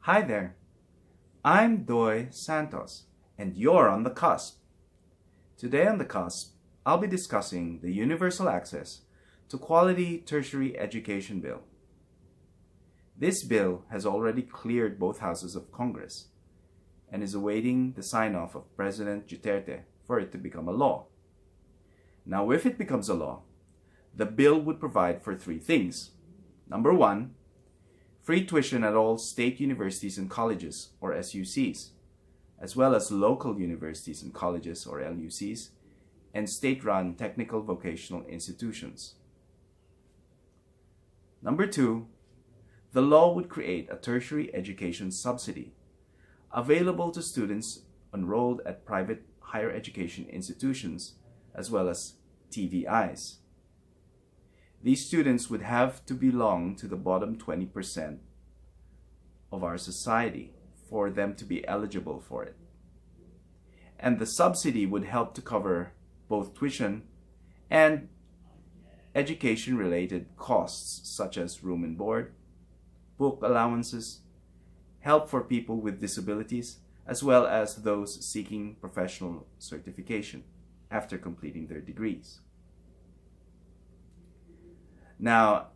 Hi there, I'm Doy Santos, and you're on the cusp. Today on the cusp, I'll be discussing the Universal Access to Quality Tertiary Education Bill. This bill has already cleared both houses of Congress and is awaiting the sign-off of President Duterte for it to become a law. Now, if it becomes a law, the bill would provide for three things. Number one, free tuition at all state universities and colleges, or SUCs, as well as local universities and colleges, or LUCs, and state-run technical vocational institutions. Number two, the law would create a tertiary education subsidy available to students enrolled at private higher education institutions, as well as TVIs. These students would have to belong to the bottom 20% of our society for them to be eligible for it. And the subsidy would help to cover both tuition and education-related costs such as room and board, book allowances, help for people with disabilities, as well as those seeking professional certification after completing their degrees. Now,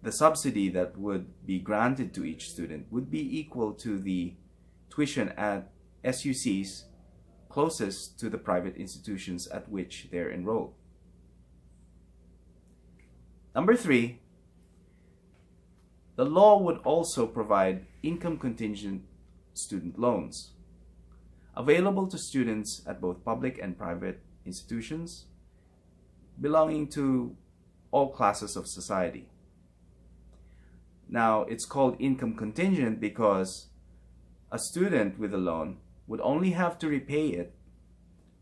the subsidy that would be granted to each student would be equal to the tuition at SUCs closest to the private institutions at which they're enrolled. Number three, the law would also provide income-contingent student loans available to students at both public and private institutions belonging to all classes of society. Now, it's called income contingent because a student with a loan would only have to repay it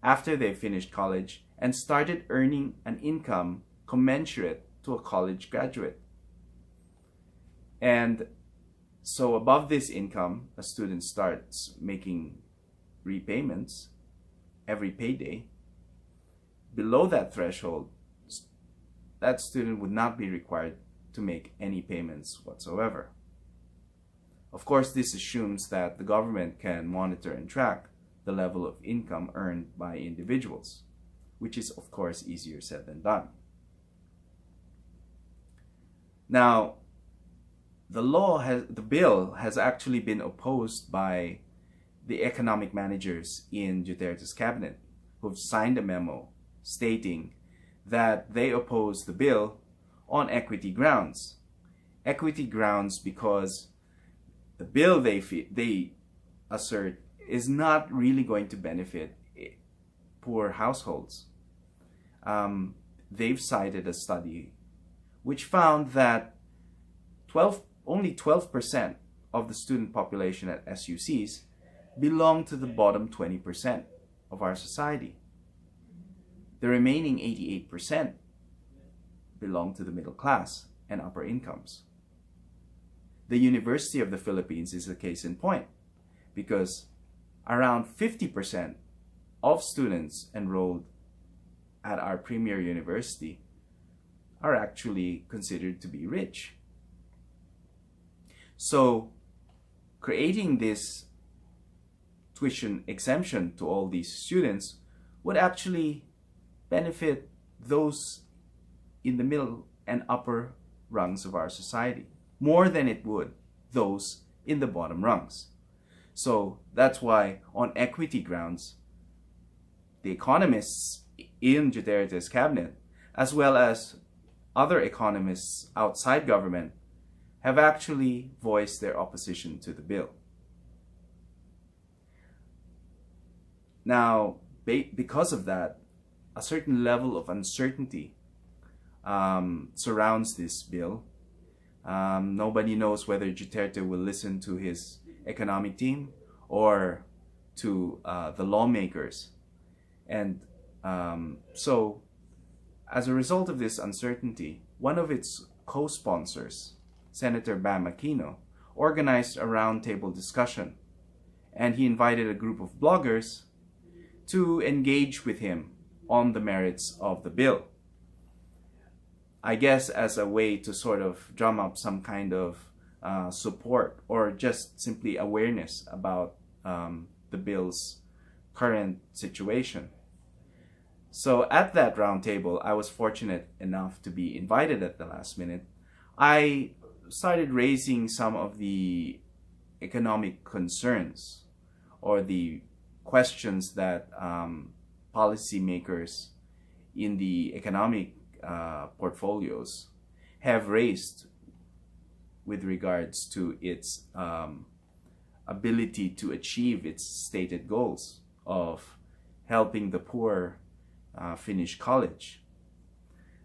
after they finished college and started earning an income commensurate to a college graduate. And so above this income, a student starts making repayments every payday. Below that threshold, that student would not be required to make any payments whatsoever. Of course, this assumes that the government can monitor and track the level of income earned by individuals, which is of course easier said than done. Now, the bill has actually been opposed by the economic managers in Duterte's cabinet, who've signed a memo stating that they oppose the bill on equity grounds. Equity grounds because the bill they assert is not really going to benefit poor households. They've cited a study which found that only 12% of the student population at SUCs belong to the bottom 20% of our society. The remaining 88% belong to the middle class and upper incomes. The University of the Philippines is a case in point because around 50% of students enrolled at our premier university are actually considered to be rich. So, creating this tuition exemption to all these students would actually benefit those in the middle and upper rungs of our society more than it would those in the bottom rungs. So that's why on equity grounds, the economists in Duterte's cabinet, as well as other economists outside government, have actually voiced their opposition to the bill. Now, because of that, a certain level of uncertainty surrounds this bill. Nobody knows whether Duterte will listen to his economic team or to the lawmakers. And so, as a result of this uncertainty, one of its co-sponsors, Senator Bam Aquino, organized a roundtable discussion, and he invited a group of bloggers to engage with him on the merits of the bill. I guess as a way to sort of drum up some kind of support or just simply awareness about the bill's current situation. So at that roundtable, I was fortunate enough to be invited at the last minute. I started raising some of the economic concerns or the questions that policymakers in the economic portfolios have raised with regards to its ability to achieve its stated goals of helping the poor finish college.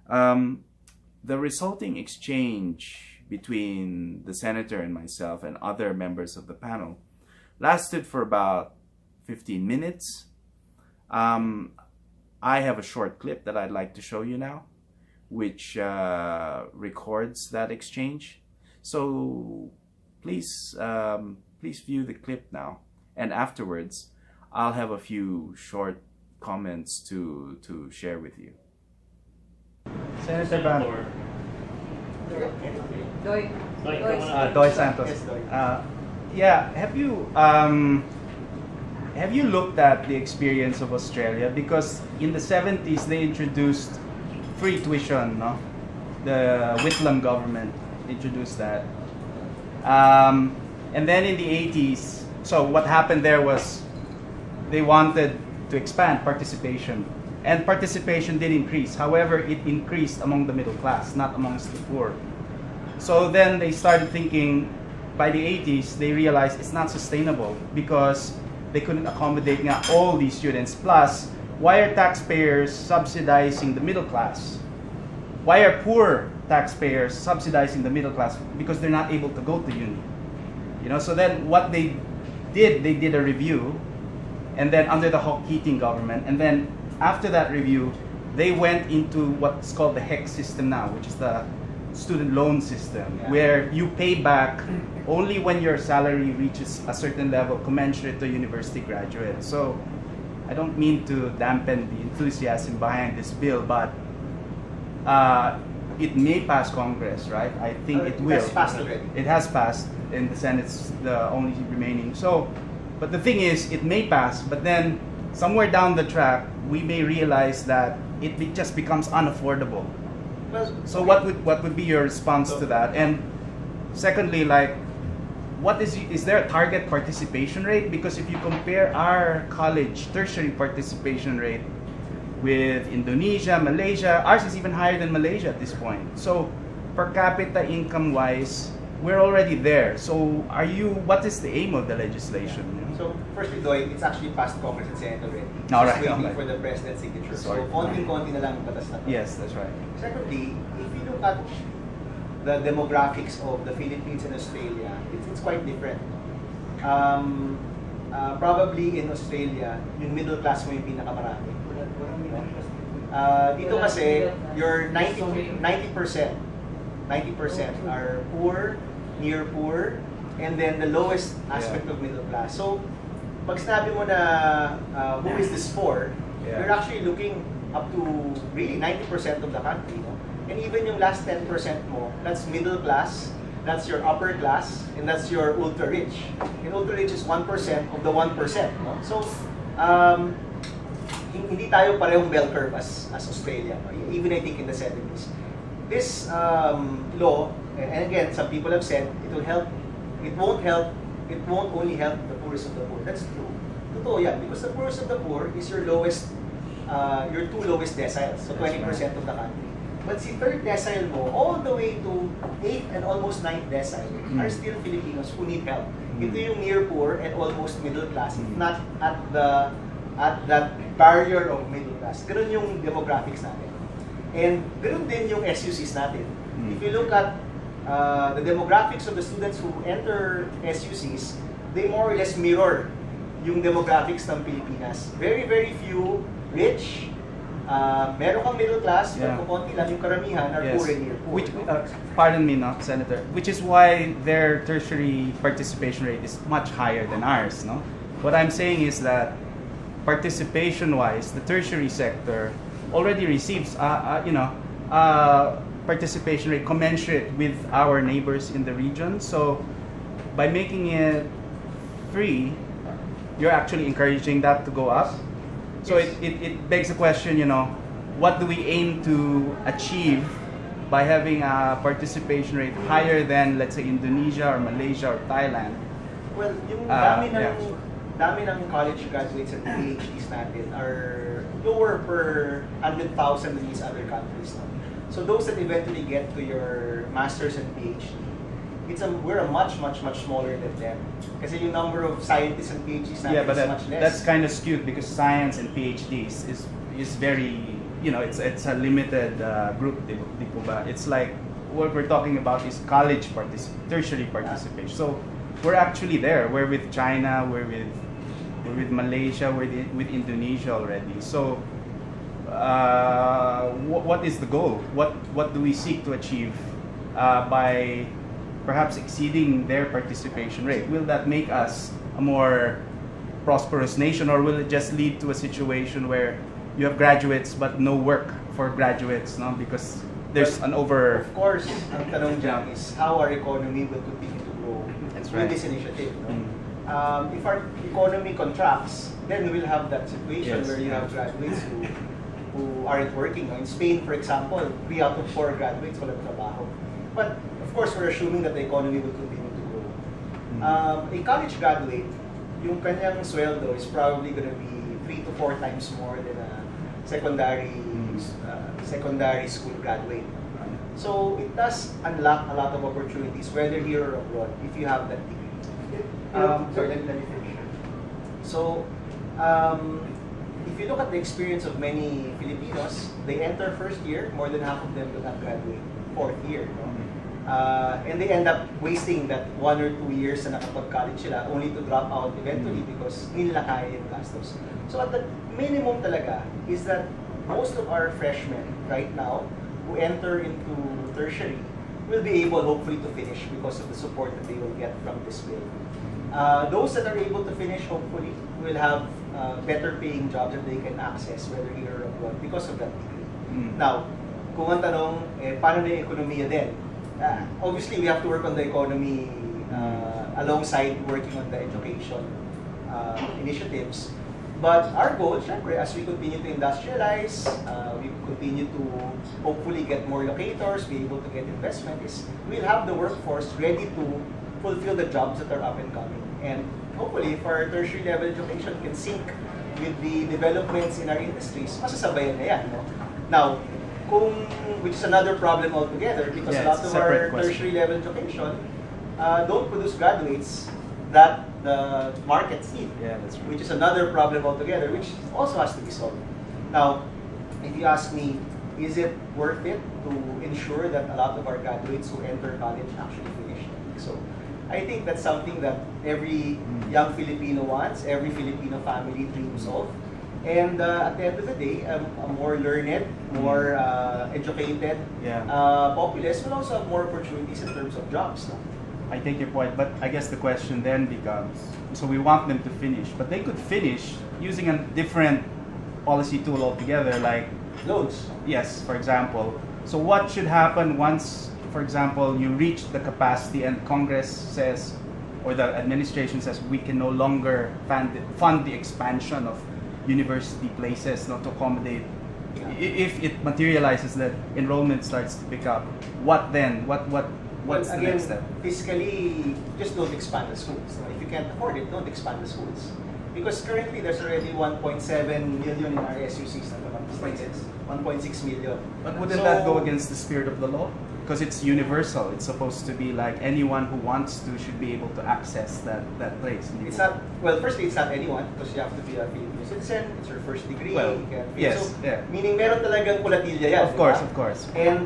The resulting exchange between the senator and myself and other members of the panel lasted for about 15 minutes. I have a short clip that I'd like to show you now, which records that exchange. So please view the clip now, and afterwards I'll have a few short comments to share with you. Senator Ban. Doy Santos. Yeah, have you looked at the experience of Australia? Because in the 70s they introduced free tuition, no? The Whitlam government introduced that. And then in the 80s, so what happened there was they wanted to expand participation. And participation did increase. However, it increased among the middle class, not amongst the poor. So then they started thinking, by the 80s, they realized it's not sustainable because they couldn't accommodate all these students. Plus, why are taxpayers subsidizing the middle class? Why are poor taxpayers subsidizing the middle class? Because they're not able to go to uni. You know, so then what they did a review, and then under the Hawke Keating government, and then after that review, they went into what's called the HEC system now, which is the student loan system, where you pay back only when your salary reaches a certain level commensurate to university graduate. So I don't mean to dampen the enthusiasm behind this bill, but it may pass Congress, right? I think it will. It has passed already. It has passed, and the Senate's the only remaining. So, but the thing is, it may pass, but then somewhere down the track, we may realize that it just becomes unaffordable. Well, So what would be your response to that? And secondly, like, what is there a target participation rate? Because if you compare our college tertiary participation rate with Indonesia, Malaysia, ours is even higher than Malaysia at this point. So per capita income wise, we're already there. So what is the aim of the legislation? You know? So firstly, Doy, it's actually passed Congress and Senate already. All Just right, waiting all right. for the president's signature. Sorry. So konting-konti na lang yung batas na to. Yes, that's right. Secondly, if you look at the demographics of the Philippines and Australia, it's quite different. Probably in Australia, yung middle class mo yung pinakamarami. Dito kasi, your 90% are poor, near poor, and then the lowest aspect of middle class. So, pag sinabi mo na who is this for, you're actually looking up to really 90% of the country. No? And even yung last 10% mo, that's middle class, that's your upper class, and that's your ultra-rich. And ultra-rich is 1% of the 1%. No? So, hindi tayo parehong bell curve as Australia. No? Even I think in the 70s. This law, and again, some people have said, it will help, it won't only help the poorest of the poor. That's true. Totoo yan, because the poorest of the poor is your lowest, your two lowest deciles, so 20% of the country. But si third decile mo, all the way to 8th and almost 9th decile, are still Filipinos who need help. Ito yung near poor and almost middle class, if not at that barrier of middle class. Ganun yung demographics natin. And ganun din yung SUCs natin. If you look at the demographics of the students who enter SUCs, they more or less mirror yung demographics ng Pilipinas. Very, very few rich, meron kang middle class, pero konti lang yung karamihan are poor and near poor. Which, pardon me, no, Senator. Which is why their tertiary participation rate is much higher than ours, no? What I'm saying is that participation-wise, the tertiary sector already receives, participation rate commensurate with our neighbors in the region. So by making it free, you're actually encouraging that to go up. So Yes. it begs the question, what do we aim to achieve by having a participation rate higher than, let's say, Indonesia or Malaysia or Thailand? Well, yung Yeah. dami ng college graduates and PhDs natin are lower per 100,000 in these other countries. No? So those that eventually get to your masters and PhD, we're a much smaller than them. Kasi yung number of scientists and PhDs natin is much less. That's kind of skewed because science and PhDs is very, it's a limited group, di po ba? It's like what we're talking about is college tertiary participation. So we're actually there. We're with China, we're with Malaysia, we're with Indonesia already. So what is the goal? What do we seek to achieve by perhaps exceeding their participation rate? Will that make us a more prosperous nation, or will it just lead to a situation where you have graduates but no work for graduates, no? Because there's an over... Of course, ang tanong dyan is how our economy will continue to grow That's with right. this initiative. No? If our economy contracts, then we'll have that situation Yes. where you have graduates who aren't working. In Spain, for example, 3 out of 4 graduates walang trabaho. But of course, we're assuming that the economy will continue to grow. A college graduate, yung kanyang sweldo is probably going to be 3 to 4 times more than a secondary school graduate. So it does unlock a lot of opportunities, whether here or abroad, if you have that degree. Sorry, let me finish. So, if you look at the experience of many Filipinos, they enter first year, more than half of them will not graduate 4th year. No? And they end up wasting that 1 or 2 years na nakapag-college sila only to drop out eventually because nila kaya yung gastos. So at the minimum talaga is that most of our freshmen right now who enter into tertiary will be able hopefully to finish because of the support that they will get from this bill. Those that are able to finish hopefully will have better paying jobs that they can access whether here or abroad because of that degree. Now, kung ang tanong, paano na yung ekonomiya din? Obviously, we have to work on the economy alongside working on the education initiatives. But our goal, syempre, as we continue to industrialize, we continue to hopefully get more locators, be able to get investment, is we'll have the workforce ready to fulfill the jobs that are up and coming. And hopefully, if our tertiary level education can sync with the developments in our industries, masasabayan na yan. No? Now, which is another problem altogether, because a lot of our tertiary level education don't produce graduates that the markets need, which is another problem altogether, which also has to be solved. Now, if you ask me, is it worth it to ensure that a lot of our graduates who enter college actually finish? So, I think that's something that every young Filipino wants, every Filipino family dreams of. And at the end of the day, a more learned, more educated populace will also have more opportunities in terms of jobs. No? I take your point, but I guess the question then becomes, so we want them to finish, but they could finish using a different policy tool altogether, like loans. Yes, for example. So what should happen once, for example, you reach the capacity and Congress says, or the administration says, we can no longer fund the expansion of university places not to accommodate. If it materializes that enrollment starts to pick up, what then? What's the next step? Fiscally, just don't expand the schools. If you can't afford it, don't expand the schools. Because currently, there's already 1.7 million in our SUCs. 1.6 million. But wouldn't that go against the spirit of the law? Because it's universal. It's supposed to be like anyone who wants to should be able to access that place. It's not, well, firstly, it's not anyone because you have to be a Filipino citizen. It's your first degree. Well, you can, yes, so, yeah. Meaning meron talagang kulatilya yan. Of course, of course. And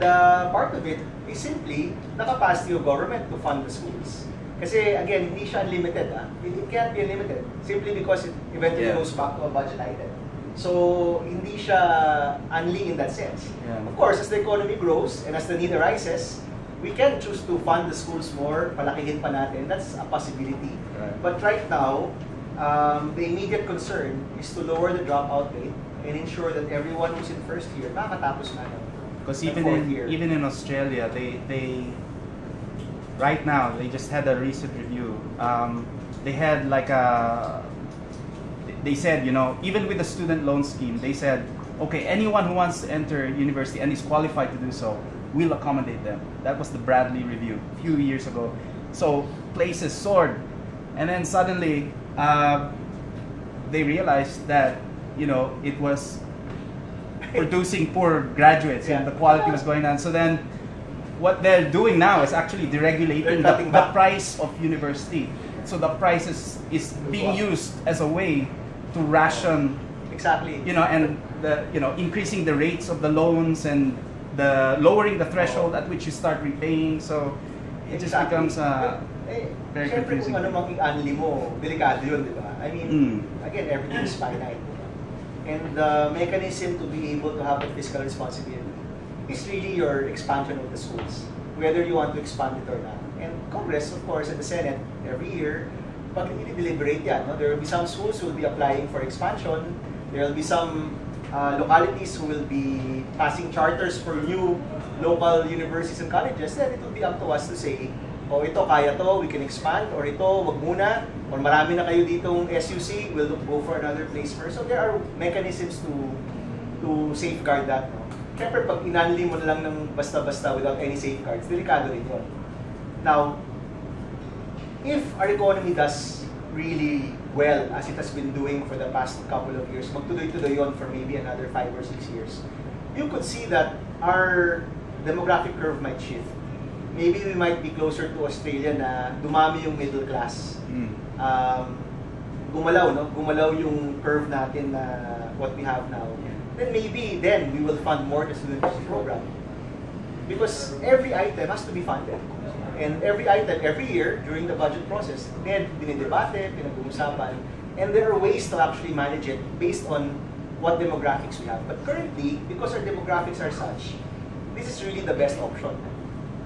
part of it is simply the capacity of government to fund the schools. Kasi again, hindi siya unlimited. It can't be unlimited simply because it eventually goes back to a budget item. So, hindi siya unli in that sense. Yeah. Of course, as the economy grows and as the need arises, we can choose to fund the schools more, palakihin pa natin. That's a possibility. Right. But right now, the immediate concern is to lower the dropout rate and ensure that everyone who's in first year makakatapos na. Because The even fourth year. in Australia, they right now they just had a recent review. They had like they said, you know, even with the student loan scheme, they said, okay, anyone who wants to enter university and is qualified to do so, we'll accommodate them. That was the Bradley review a few years ago. So places soared, and then suddenly they realized that, you know, it was producing poor graduates, and the quality was going down. So then what they're doing now is actually deregulating the price of university. So the price is being used as a way to ration, Exactly. you know, and increasing the rates of the loans and the lowering the threshold at which you start repaying. So it just becomes very confusing. Kung ano mang i-unli mo, delikado yun, di ba? I mean, again, everything is finite. And the mechanism to be able to have a fiscal responsibility is really your expansion of the schools, whether you want to expand it or not. And Congress, of course, and the Senate, every year, pag deliberate yan, no? There will be some schools who will be applying for expansion. There will be some localities who will be passing charters for new local universities and colleges. Then it will be up to us to say, oh, ito, kaya to, we can expand, or ito, wag muna, or marami na kayo ditong SUC, we'll go for another place first. So there are mechanisms to safeguard that. No? Siyempre, pag inanli mo na lang ng basta-basta without any safeguards, delikado rin yun. Now, if our economy does really well, as it has been doing for the past couple of years, magtuloy-tuloy yun for maybe another 5 or 6 years, you could see that our demographic curve might shift. Maybe we might be closer to Australia na dumami yung middle class. Gumalaw, no? Gumalaw yung curve natin na what we have now. Then maybe then we will fund more the student program. Because every item has to be funded. And every item, every year, during the budget process, then dinidebate, pinag-uusapan, and there are ways to actually manage it based on what demographics we have. But currently, because our demographics are such, this is really the best option.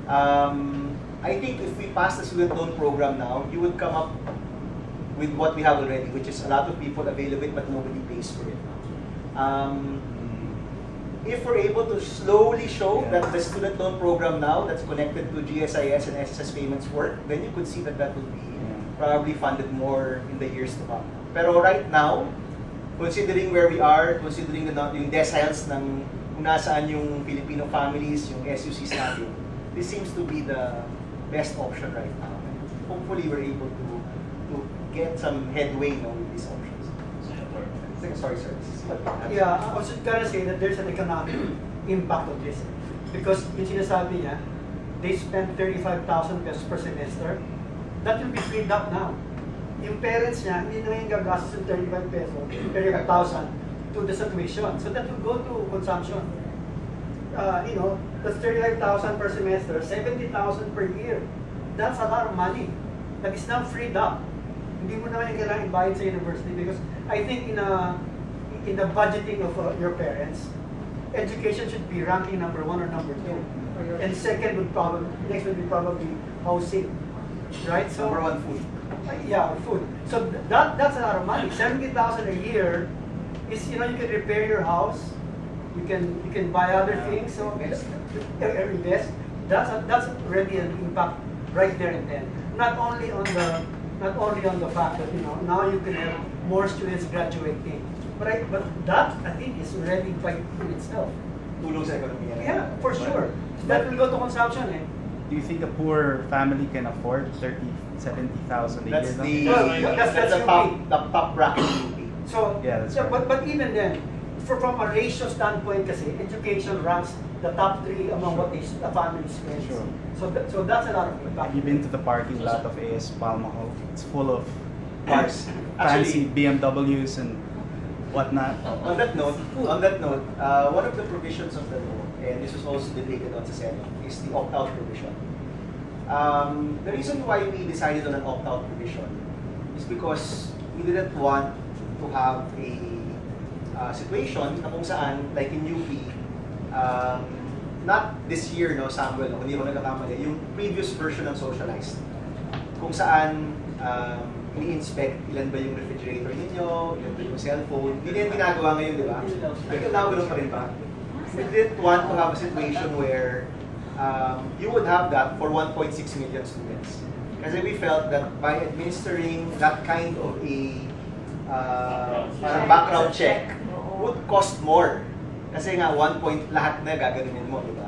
I think if we pass the student loan program now, you would come up with what we have already, which is a lot of people avail of it, but nobody pays for it. If we're able to slowly show that the student loan program now that's connected to GSIS and SSS payments work, then you could see that that will be probably funded more in the years to come. Pero right now, considering where we are, considering yung deciles ng kung nasaan yung Filipino families, yung SUCs natin, this seems to be the best option right now. Hopefully, we're able to get some headway with these options. Sorry, sir. Yeah, I was just gonna say that there's an economic impact of this. Because yung sinasabi niya, they spend 35,000 pesos per semester. That will be freed up now. Yung parents niya, hindi na yung gagastos ng 35,000 to the tuition. So that will go to consumption. You know, that's 35,000 per semester, 70,000 per year. That's a lot of money that is now freed up. Hindi mo naman yung kailangan ibayad sa university because I think in the budgeting of your parents, education should be ranking number 1 or number 2, and second would next would be probably housing, right? So number 1, food. Yeah, food. So that's a lot of money. 70,000 a year is, you know, you can repair your house, you can buy other things. So invest. That's already an impact right there and then. Not only on the fact that, you know, now you can have more students graduating, but that I think is already quite in itself. Tulong sa ekonomiya. Yeah, for sure. That will go to consumption. Do you think a poor family can afford 70,000 a year? That's the top bracket UP. So yeah, that's right. but even then, from a ratio standpoint, kasi education ranks the top 3 among what a family spends. Sure. So that's a lot of impact. Have you been to the parking lot of AS Palmaho? It's full of Cars. fancy BMWs and whatnot. On that note, one of the provisions of the law, and this was also debated on the Senate, is the opt-out provision. The reason why we decided on an opt-out provision is because we didn't want to have a situation na kung saan, like in UP, not this year, no, Samuel, kung hindi ko nagkakamali, yung previous version ng socialized, kung saan ini-inspect ilan ba yung refrigerator ninyo, ilan ba yung cellphone, hindi na yung ginagawa ngayon, di ba? Hanggang now, ganun pa rin ba? we didn't want to have a situation where you would have that for 1.6 million students. Kasi we felt that by administering that kind of a parang background check would cost more. Kasi nga, 1 point lahat na gaganunin mo, di ba?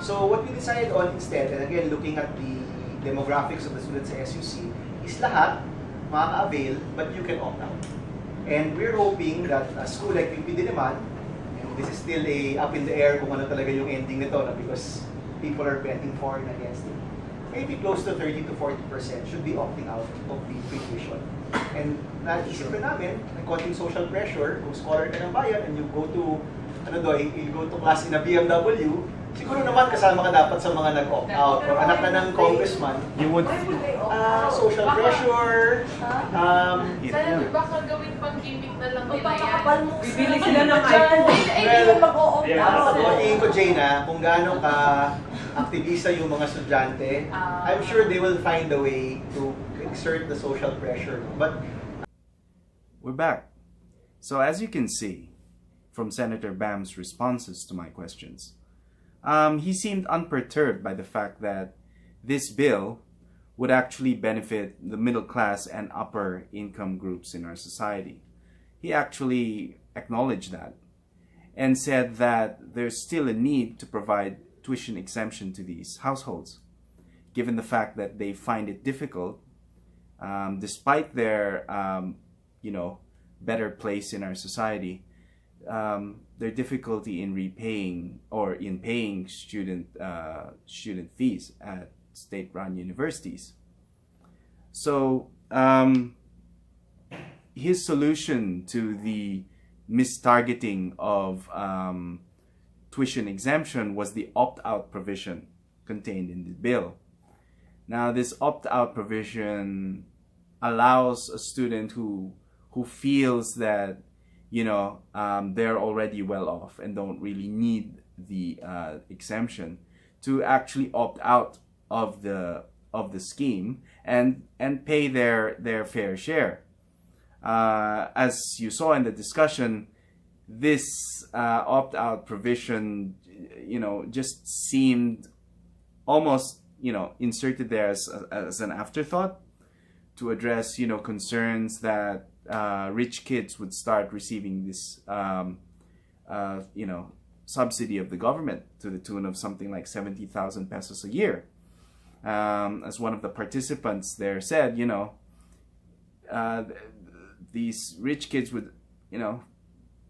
So what we decided on instead, and again, looking at the demographics of the students sa SUC, is lahat makaka-avail, but you can opt out. And we're hoping that a school like PPD naman, and this is still up in the air kung ano talaga yung ending nito, because people are betting for and against it. Maybe close to 30 to 40% should be opting out of the free tuition. And naisip na namin, may konting social pressure, kung scholar ka ng bayan and you go to, you go to class in a BMW, siguro naman kasama ka dapat sa mga nag-opt out or anak na ng congressman. You would social pressure. Sana baka gawin pang gimmick na lang nila yan. Bibili sila ng iPhone. Well, tingin ko, Jane, kung gaano ka aktivista yung mga estudyante, I'm sure they will find a way to exert the social pressure. But We're back. So as you can see from Senator Bam's responses to my questions, he seemed unperturbed by the fact that this bill would actually benefit the middle class and upper income groups in our society. He actually acknowledged that and said that there's still a need to provide tuition exemption to these households, given the fact that they find it difficult, despite their better place in our society, their difficulty in repaying or in paying student fees at state-run universities. So his solution to the mistargeting of tuition exemption was the opt-out provision contained in the bill. Now, this opt-out provision allows a student who feels that they're already well off and don't really need the exemption to actually opt out of the scheme and pay their fair share. As you saw in the discussion, this opt-out provision, just seemed almost, inserted there as an afterthought to address, concerns that rich kids would start receiving this, subsidy of the government to the tune of something like 70,000 pesos a year. As one of the participants there said, these rich kids would,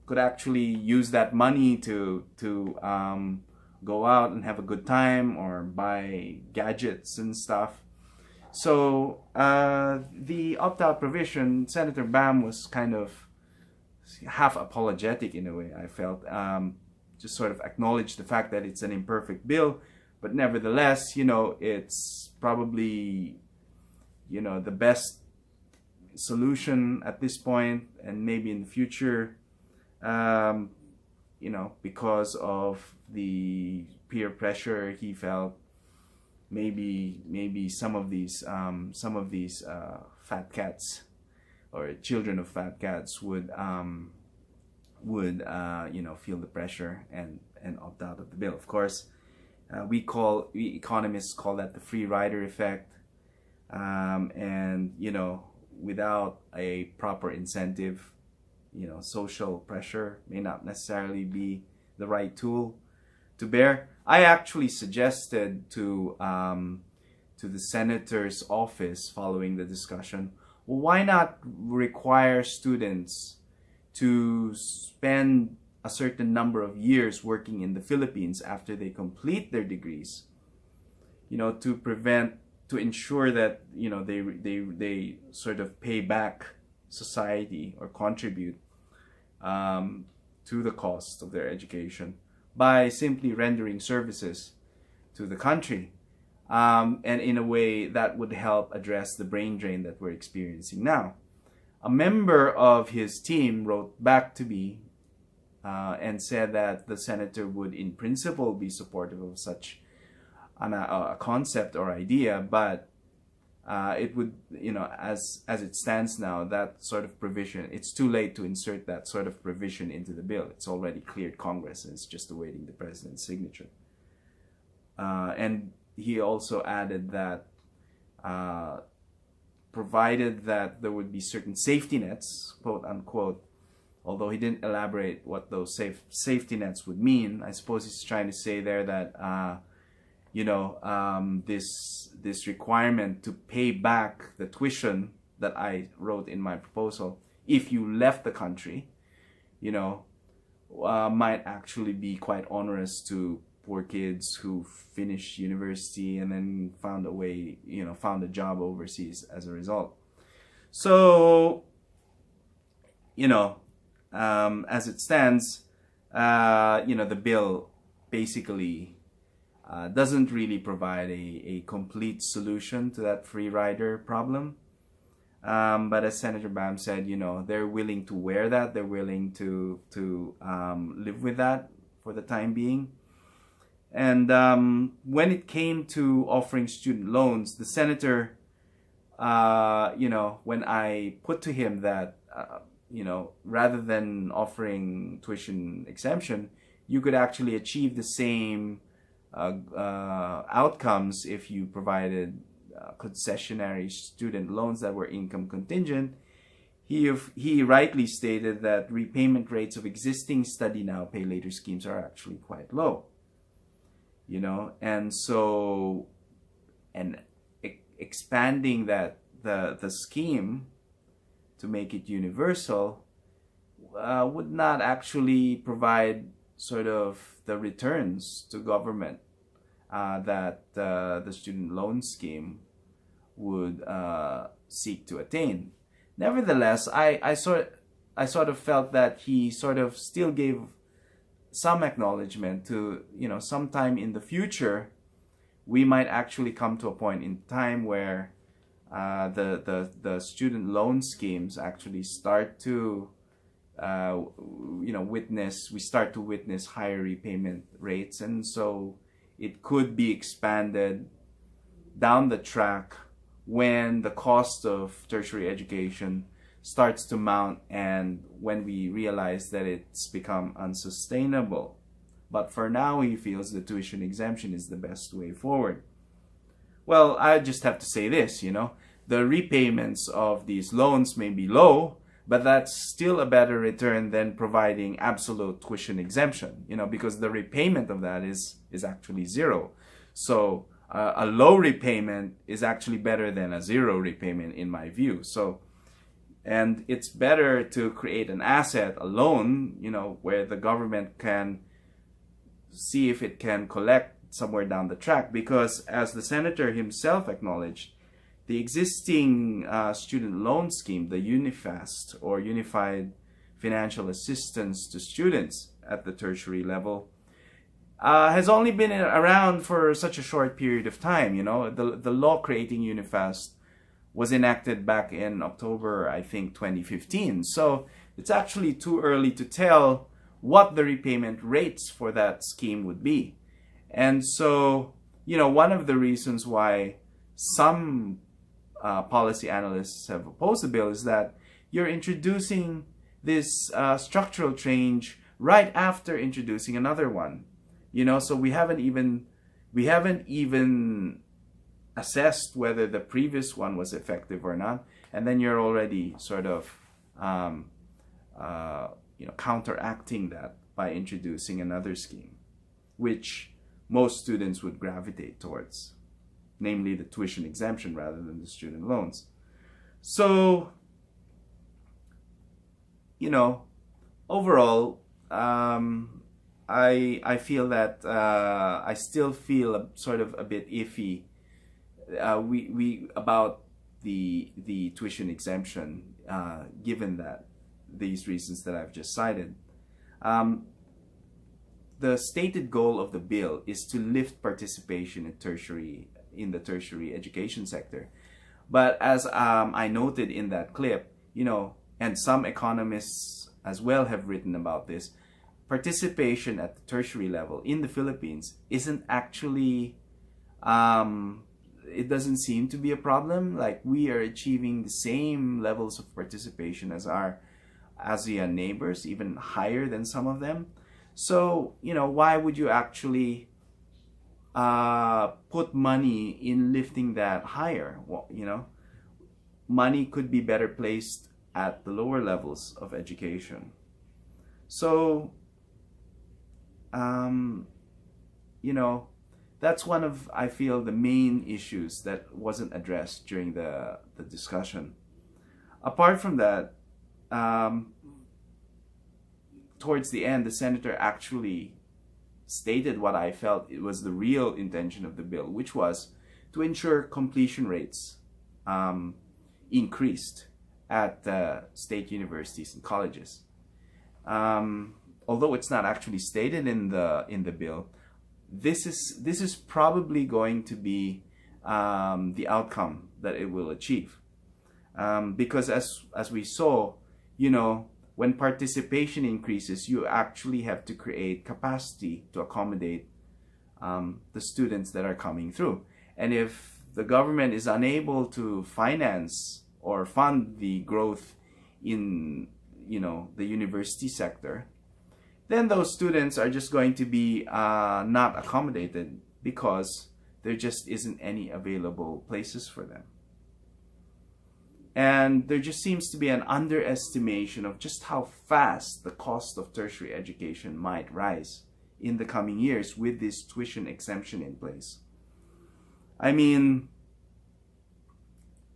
could actually use that money to go out and have a good time or buy gadgets and stuff. So the opt-out provision, Senator Bam was kind of half apologetic in a way, I felt. Just sort of acknowledged the fact that it's an imperfect bill, but nevertheless, it's probably, the best solution at this point, and maybe in the future, because of the peer pressure he felt, maybe some of these fat cats or children of fat cats would feel the pressure and opt out of the bill. Of course, we economists call that the free rider effect, and without a proper incentive, social pressure may not necessarily be the right tool to bear. I actually suggested to the senator's office following the discussion, well, why not require students to spend a certain number of years working in the Philippines after they complete their degrees, to ensure that they sort of pay back society or contribute to the cost of their education by simply rendering services to the country, and in a way that would help address the brain drain that we're experiencing now. A member of his team wrote back to me and said that the senator would in principle be supportive of such a concept or idea, but it would, as it stands now, that sort of provision, it's too late to insert that sort of provision into the bill. It's already cleared Congress and it's just awaiting the president's signature. And he also added that provided that there would be certain safety nets, quote unquote, although he didn't elaborate what those safety nets would mean. I suppose he's trying to say there that this requirement to pay back the tuition that I wrote in my proposal if you left the country, might actually be quite onerous to poor kids who finished university and then found a job overseas as a result. So, as it stands, the bill basically doesn't really provide a complete solution to that free rider problem. But as Senator Bam said, they're willing to wear that. They're willing to live with that for the time being. And when it came to offering student loans, the senator, when I put to him that, rather than offering tuition exemption, you could actually achieve the same outcomes if you provided concessionary student loans that were income contingent. He rightly stated that repayment rates of existing study now, pay later schemes are actually quite low. And so, expanding the scheme to make it universal would not actually provide sort of the returns to government that the student loan scheme would seek to attain. Nevertheless, I sort of felt that he sort of still gave some acknowledgement to, sometime in the future, we might actually come to a point in time where the student loan schemes actually start to, we start to witness higher repayment rates. And so it could be expanded down the track when the cost of tertiary education starts to mount and when we realize that it's become unsustainable. But for now, he feels the tuition exemption is the best way forward. Well, I just have to say this, the repayments of these loans may be low, but that's still a better return than providing absolute tuition exemption, because the repayment of that is actually zero. So a low repayment is actually better than a zero repayment in my view. So, and it's better to create an asset, a loan, where the government can see if it can collect somewhere down the track, because as the senator himself acknowledged, the existing student loan scheme, the UniFAST, or Unified Financial Assistance to Students at the tertiary level, has only been around for such a short period of time. The law creating UniFAST was enacted back in October, I think, 2015. So it's actually too early to tell what the repayment rates for that scheme would be. And so, one of the reasons why some policy analysts have opposed the bill is that you're introducing this structural change right after introducing another one. So we haven't even assessed whether the previous one was effective or not, and then you're already sort of counteracting that by introducing another scheme, which most students would gravitate towards, namely the tuition exemption rather than the student loans. So, overall, I feel that I still feel sort of a bit iffy about the tuition exemption, given that these reasons that I've just cited. The stated goal of the bill is to lift participation in the tertiary education sector. But as I noted in that clip, and some economists as well have written about this, participation at the tertiary level in the Philippines isn't actually it doesn't seem to be a problem. Like, we are achieving the same levels of participation as our ASEAN neighbors, even higher than some of them. So, why would you actually put money in lifting that higher? Well, money could be better placed at the lower levels of education. So, that's one of, I feel, the main issues that wasn't addressed during the discussion. Apart from that, towards the end, the senator actually stated what I felt it was the real intention of the bill, which was to ensure completion rates increased at state universities and colleges. Although it's not actually stated in the bill, this is probably going to be the outcome that it will achieve, because as we saw, when participation increases, you actually have to create capacity to accommodate the students that are coming through. And if the government is unable to finance or fund the growth in the university sector, then those students are just going to be not accommodated because there just isn't any available places for them. And there just seems to be an underestimation of just how fast the cost of tertiary education might rise in the coming years with this tuition exemption in place. I mean,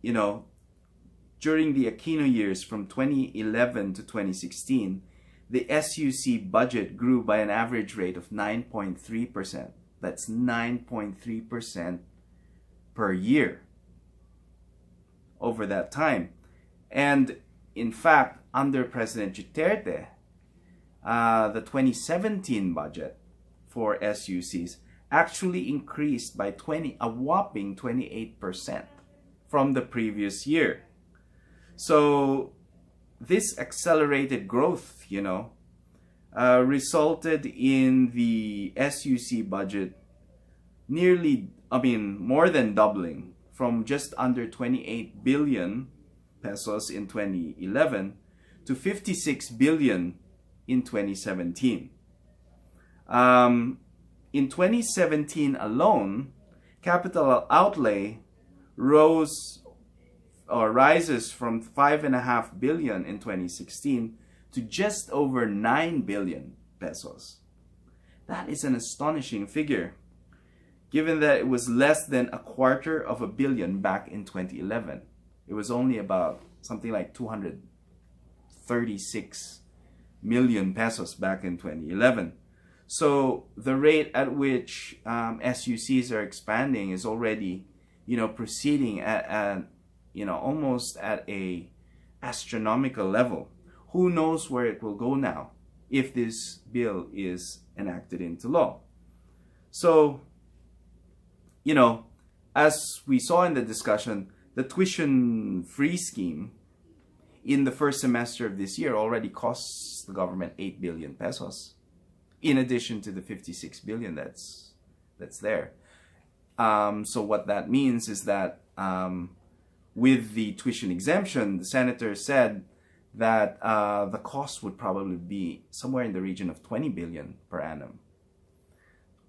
during the Aquino years from 2011 to 2016, the SUC budget grew by an average rate of 9.3%. That's 9.3% per year over that time. And in fact, under President Duterte, the 2017 budget for SUCs actually increased by a whopping 28% from the previous year. So this accelerated growth, resulted in the SUC budget more than doubling from just under 28 billion pesos in 2011 to 56 billion in 2017. In 2017 alone, capital outlay rises from 5.5 billion in 2016 to just over 9 billion pesos. That is an astonishing figure, given that it was less than $250 million back in 2011. It was only about something like 236 million pesos back in 2011. So the rate at which SUCs are expanding is already, proceeding at almost at a astronomical level. Who knows where it will go now if this bill is enacted into law? So, as we saw in the discussion, the tuition-free scheme in the first semester of this year already costs the government 8 billion pesos, in addition to the 56 billion that's there. So what that means is that with the tuition exemption, the senator said that the cost would probably be somewhere in the region of 20 billion per annum,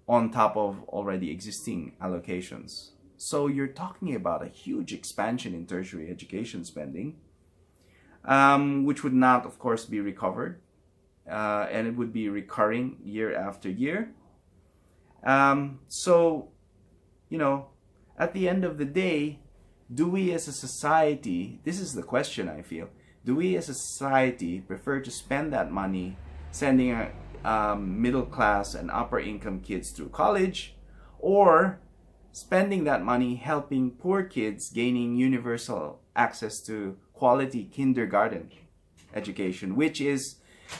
on top of already existing allocations. So you're talking about a huge expansion in tertiary education spending, which would not, of course, be recovered, and it would be recurring year after year. So, at the end of the day, do we as a society, this is the question I feel, do we as a society prefer to spend that money sending middle class and upper income kids through college, or spending that money helping poor kids gaining universal access to quality kindergarten education, which is,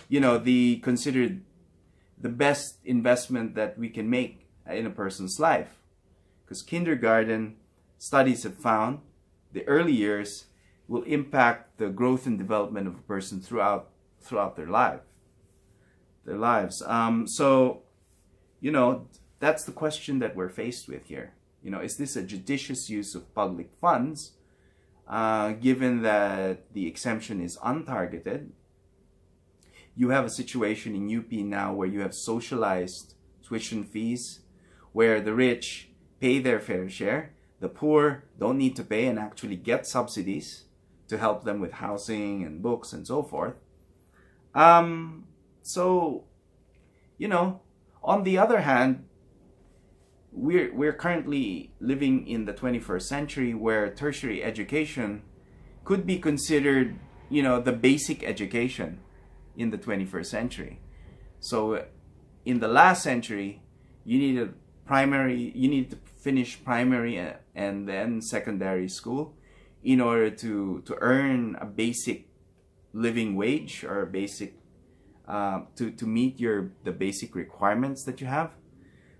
considered the best investment that we can make in a person's life? Because kindergarten, studies have found, the early years will impact the growth and development of a person throughout their lives. So, that's the question that we're faced with here. Is this a judicious use of public funds, given that the exemption is untargeted? You have a situation in UP now where you have socialized tuition fees, where the rich pay their fair share, the poor don't need to pay and actually get subsidies to help them with housing and books and so forth. So, on the other hand, we're currently living in the 21st century where tertiary education could be considered, the basic education in the 21st century. So in the last century, you needed to finish primary and then secondary school in order to earn a basic living wage, or a basic to meet the basic requirements that you have.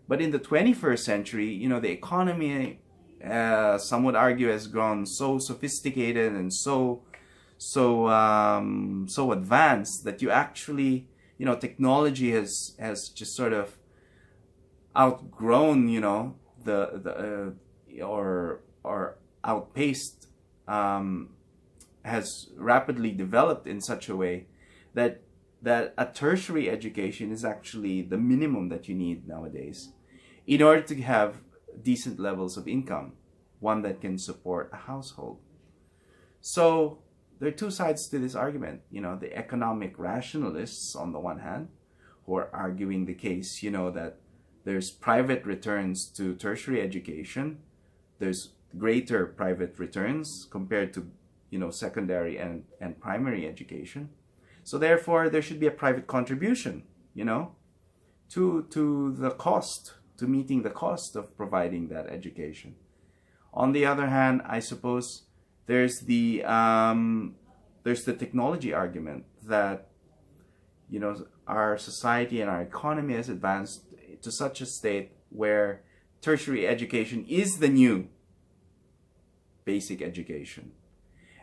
But in the 21st century, the economy, some would argue, has grown so sophisticated and so advanced that you actually, technology has just sort of outgrown, or outpaced, has rapidly developed in such a way that a tertiary education is actually the minimum that you need nowadays in order to have decent levels of income, one that can support a household. So there are two sides to this argument. The economic rationalists on the one hand, who are arguing the case, that there's private returns to tertiary education, there's greater private returns compared to, secondary and primary education. So therefore, there should be a private contribution, to the cost, to meeting the cost of providing that education. On the other hand, I suppose there's the technology argument that, our society and our economy has advanced to such a state where tertiary education is the new basic education.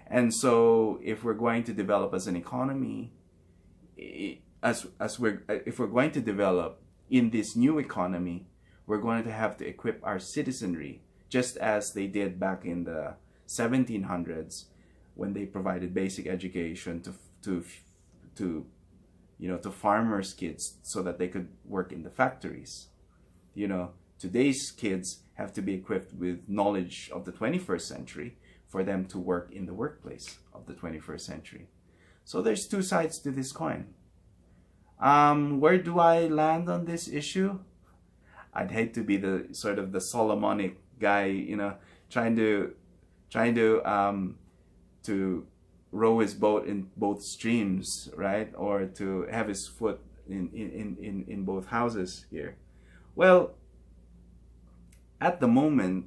And so if we're going to develop as an economy, if we're going to develop in this new economy, we're going to have to equip our citizenry, just as they did back in the 1700s when they provided basic education to farmers' kids so that they could work in the factories. Today's kids have to be equipped with knowledge of the 21st century for them to work in the workplace of the 21st century. So there's two sides to this coin. Where do I land on this issue? I'd hate to be the sort of the Solomonic guy, trying to row his boat in both streams, right? Or to have his foot in both houses here. Well, at the moment,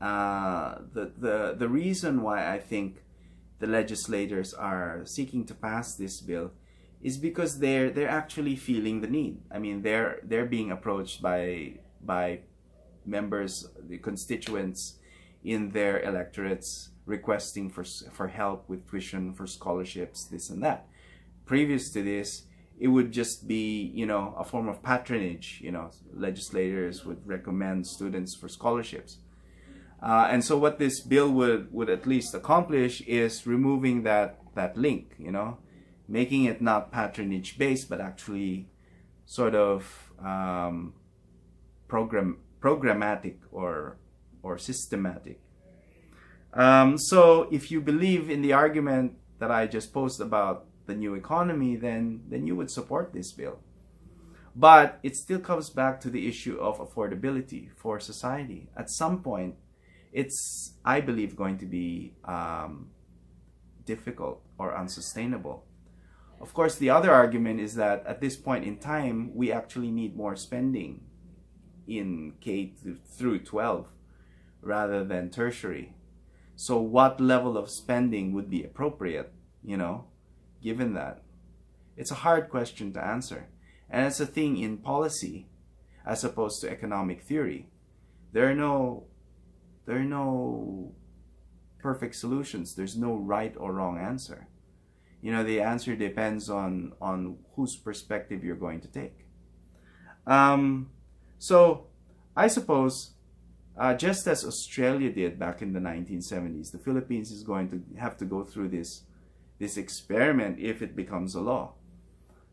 the reason why I think the legislators are seeking to pass this bill is because they're actually feeling the need. I mean, they're being approached by members, the constituents in their electorates, requesting for help with tuition, for scholarships, this and that. Previous to this, it would just be, a form of patronage. Legislators would recommend students for scholarships. And so what this bill would at least accomplish is removing that link, making it not patronage based, but actually sort of programmatic or systematic. So if you believe in the argument that I just posed about the new economy, then you would support this bill. But it still comes back to the issue of affordability for society. At some point, it's, I believe, going to be difficult or unsustainable. Of course, the other argument is that at this point in time, we actually need more spending in K through 12 rather than tertiary. So what level of spending would be appropriate, given that? It's a hard question to answer. And it's a thing in policy as opposed to economic theory. There are no perfect solutions. There's no right or wrong answer. The answer depends on whose perspective you're going to take. So I suppose Just as Australia did back in the 1970s, the Philippines is going to have to go through this experiment if it becomes a law,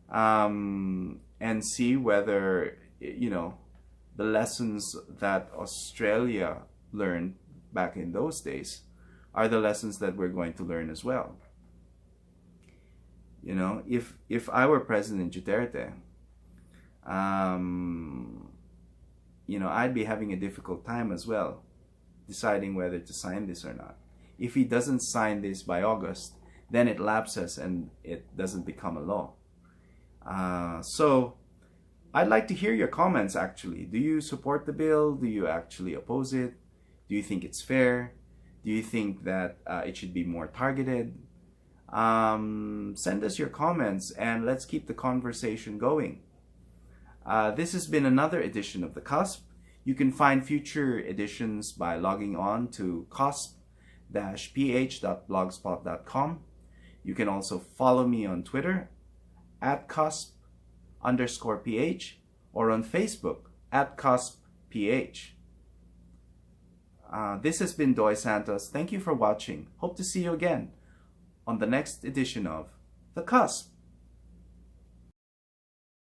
and see whether, you know, the lessons that Australia learned back in those days are the lessons that we're going to learn as well. You know, if I were President Duterte, you know, I'd be having a difficult time as well deciding whether to sign this or not. If he doesn't sign this by August, then it lapses and it doesn't become a law. So I'd like to hear your comments actually. Do you support the bill? Do you actually oppose it? Do you think it's fair? Do you think that it should be more targeted? Send us your comments and let's keep the conversation going. This has been another edition of The Cusp. You can find future editions by logging on to cusp-ph.blogspot.com. You can also follow me on Twitter at cusp_ph or on Facebook at cuspPH. This has been Doy Santos. Thank you for watching. Hope to see you again on the next edition of The Cusp.